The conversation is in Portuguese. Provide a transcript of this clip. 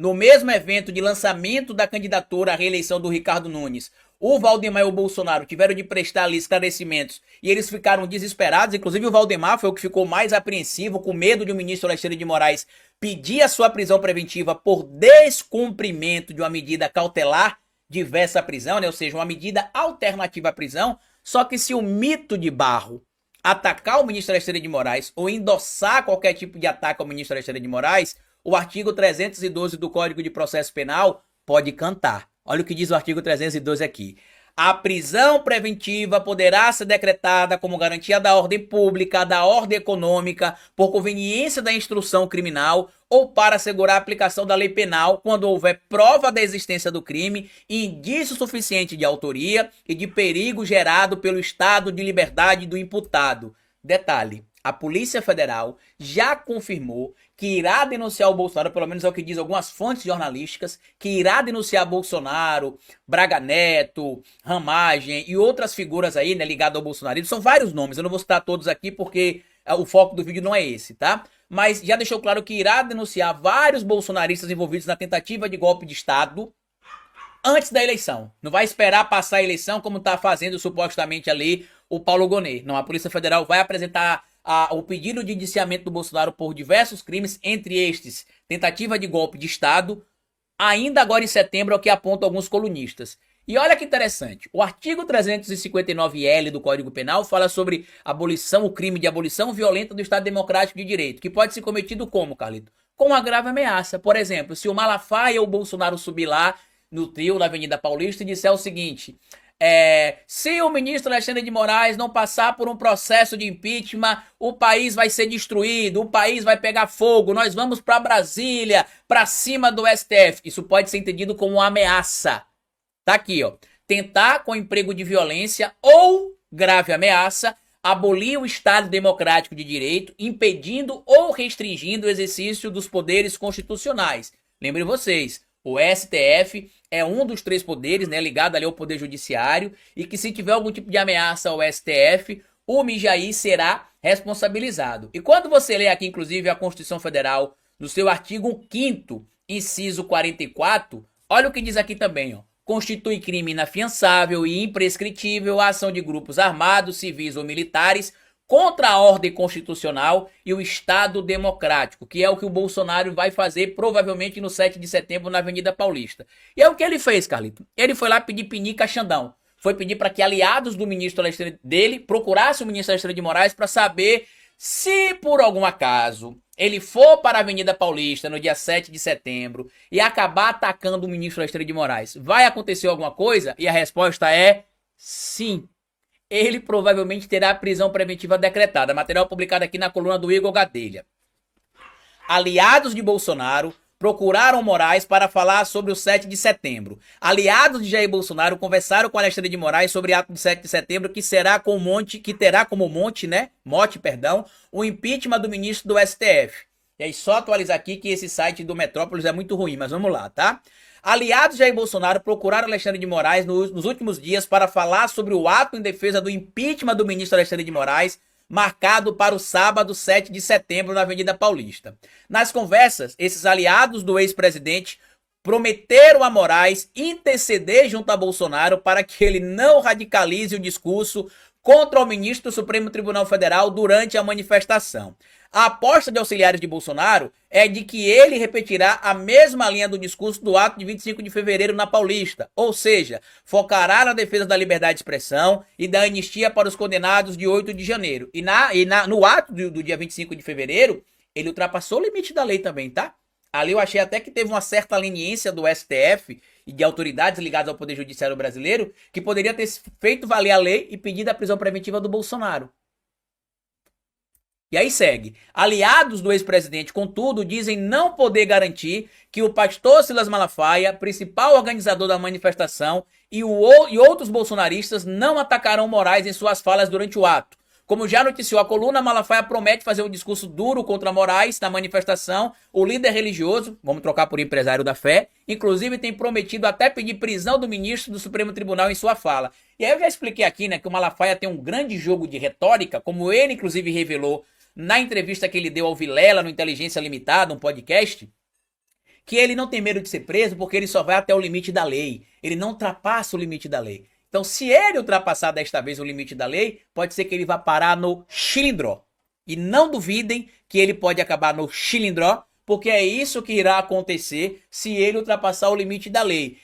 no mesmo evento de lançamento da candidatura à reeleição do Ricardo Nunes, o Valdemar e o Bolsonaro tiveram de prestar ali esclarecimentos e eles ficaram desesperados. Inclusive o Valdemar foi o que ficou mais apreensivo, com medo de o ministro Alexandre de Moraes pedir a sua prisão preventiva por descumprimento de uma medida cautelar diversa à prisão, né? Ou seja, uma medida alternativa à prisão. Só que se o mito de Barro atacar o ministro Alexandre de Moraes ou endossar qualquer tipo de ataque ao ministro Alexandre de Moraes, o artigo 312 do Código de Processo Penal pode cantar. Olha o que diz o artigo 312 aqui. A prisão preventiva poderá ser decretada como garantia da ordem pública, da ordem econômica, por conveniência da instrução criminal ou para assegurar a aplicação da lei penal quando houver prova da existência do crime, indício suficiente de autoria e de perigo gerado pelo estado de liberdade do imputado. Detalhe. A Polícia Federal já confirmou que irá denunciar o Bolsonaro, pelo menos é o que diz algumas fontes jornalísticas, que irá denunciar Bolsonaro, Braga Neto, Ramagem e outras figuras aí, né, ligadas ao bolsonarismo. São vários nomes, eu não vou citar todos aqui porque o foco do vídeo não é esse, tá? Mas já deixou claro que irá denunciar vários bolsonaristas envolvidos na tentativa de golpe de Estado antes da eleição. Não vai esperar passar a eleição como está fazendo supostamente ali o Paulo Gonet. Não, a Polícia Federal vai apresentar o pedido de indiciamento do Bolsonaro por diversos crimes, entre estes tentativa de golpe de Estado, ainda agora em setembro, é o que apontam alguns colunistas. E olha que interessante, o artigo 359L do Código Penal fala sobre abolição, o crime de abolição violenta do Estado Democrático de Direito, que pode ser cometido como, Carlito? Com uma grave ameaça. Por exemplo, se o Malafaia ou o Bolsonaro subir lá no trio da Avenida Paulista e disser o seguinte: se o ministro Alexandre de Moraes não passar por um processo de impeachment, o país vai ser destruído, o país vai pegar fogo, nós vamos para Brasília, para cima do STF. Isso pode ser entendido como uma ameaça. Tá aqui, ó. Tentar com emprego de violência ou grave ameaça abolir o Estado Democrático de Direito, impedindo ou restringindo o exercício dos poderes constitucionais. Lembrem vocês, o STF é um dos três poderes, né, ligado ali ao Poder Judiciário, e que se tiver algum tipo de ameaça ao STF, o Mijaí será responsabilizado. E quando você lê aqui, inclusive, a Constituição Federal, no seu artigo 5º, inciso 44, olha o que diz aqui também, ó. Constitui crime inafiançável e imprescritível a ação de grupos armados, civis ou militares contra a ordem constitucional e o Estado democrático, que é o que o Bolsonaro vai fazer provavelmente no 7 de setembro na Avenida Paulista. E é o que ele fez, Carlito. Ele foi lá pedir pinica a Xandão. Foi pedir para que aliados do ministro Alexandre dele procurassem o ministro Alexandre de Moraes para saber se por algum acaso ele for para a Avenida Paulista no dia 7 de setembro e acabar atacando o ministro Alexandre de Moraes, vai acontecer alguma coisa? E a resposta é sim. Ele provavelmente terá a prisão preventiva decretada. Material publicado aqui na coluna do Igor Gadelha. Aliados de Bolsonaro procuraram Moraes para falar sobre o 7 de setembro. Aliados de Jair Bolsonaro conversaram com Alexandre de Moraes sobre o ato de 7 de setembro que terá como mote, o impeachment do ministro do STF. E aí só atualizar aqui que esse site do Metrópolis é muito ruim, mas vamos lá, tá? Aliados de Jair Bolsonaro procuraram Alexandre de Moraes nos últimos dias para falar sobre o ato em defesa do impeachment do ministro Alexandre de Moraes, marcado para o sábado 7 de setembro na Avenida Paulista. Nas conversas, esses aliados do ex-presidente prometeram a Moraes interceder junto a Bolsonaro para que ele não radicalize o discurso contra o ministro do Supremo Tribunal Federal durante a manifestação. A aposta de auxiliares de Bolsonaro é de que ele repetirá a mesma linha do discurso do ato de 25 de fevereiro na Paulista, ou seja, focará na defesa da liberdade de expressão e da anistia para os condenados de 8 de janeiro. No ato do dia 25 de fevereiro, ele ultrapassou o limite da lei também, tá? Ali eu achei até que teve uma certa leniência do STF e de autoridades ligadas ao Poder Judiciário brasileiro que poderia ter feito valer a lei e pedido a prisão preventiva do Bolsonaro. E aí segue. Aliados do ex-presidente, contudo, dizem não poder garantir que o pastor Silas Malafaia, principal organizador da manifestação, e outros bolsonaristas não atacarão Moraes em suas falas durante o ato. Como já noticiou a coluna, Malafaia promete fazer um discurso duro contra Moraes na manifestação. O líder religioso, vamos trocar por empresário da fé, inclusive tem prometido até pedir prisão do ministro do Supremo Tribunal em sua fala. E aí eu já expliquei aqui, né, que o Malafaia tem um grande jogo de retórica, como ele inclusive revelou na entrevista que ele deu ao Vilela no Inteligência Limitada, um podcast, que ele não tem medo de ser preso porque ele só vai até o limite da lei. Ele não ultrapassa o limite da lei. Então, se ele ultrapassar desta vez o limite da lei, pode ser que ele vá parar no chilindró. E não duvidem que ele pode acabar no chilindró, porque é isso que irá acontecer se ele ultrapassar o limite da lei.